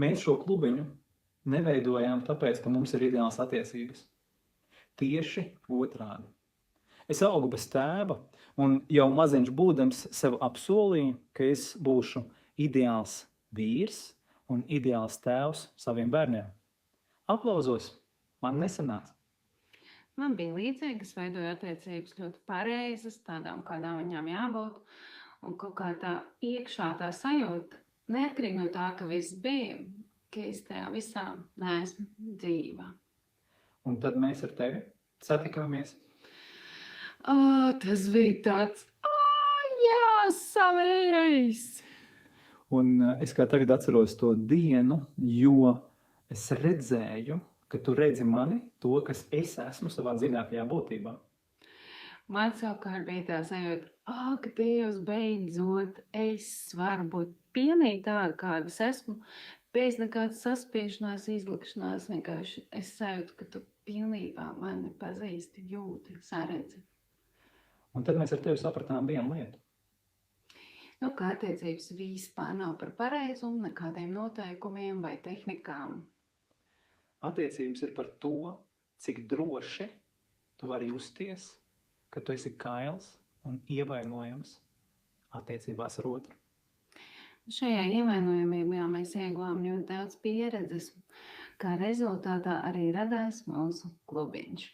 Mēs šo klubiņu neveidojām tāpēc, ka mums ir ideāls attiecības. Tieši otrādi. Es augu bez tēva, un jau maziņš būdams sev apsolīju, ka es būšu ideāls vīrs un ideāls tēvs saviem bērniem. Aplauzos, man nesanāca. Man bija līdzīgi, es veidoju attiecības ļoti pareizas, tādām, kādām viņām jābūt. Un kaut kā tā iekšā tā sajūta, neatkarīgi no tā, ka viss bija, ka es tajā visā neesmu dzīvā. Un tad mēs ar tevi satikāmies. Tas bija tāds, jā, savējais! Un es kā tagad atceros to dienu, jo es redzēju, ka tu redzi mani, to, kas es esmu savā dziļākajā būtībā. Man savukārt bija tā sajūta, ka Dievs beidzot, es varu būt pilnīgi tāda, kāda es esmu, bez nekādas saspiešanās, izlikšanās, vienkārši es sajūtu, ka tu pilnībā mani pazīsti, jūti, saredzi. Un tad mēs ar tevi sapratām vienu lietu. Nu, kā attiecības vispār nav par pareizumu, nekādiem noteikumiem vai tehnikām. Attiecības ir par to, cik droši tu vari justies, ka tu esi kails un ievainojams attiecībās ar otru. Šajā ievainojamībā mēs ieguvām ļoti daudz pieredzes, kā rezultātā arī radās mūsu klubiņš.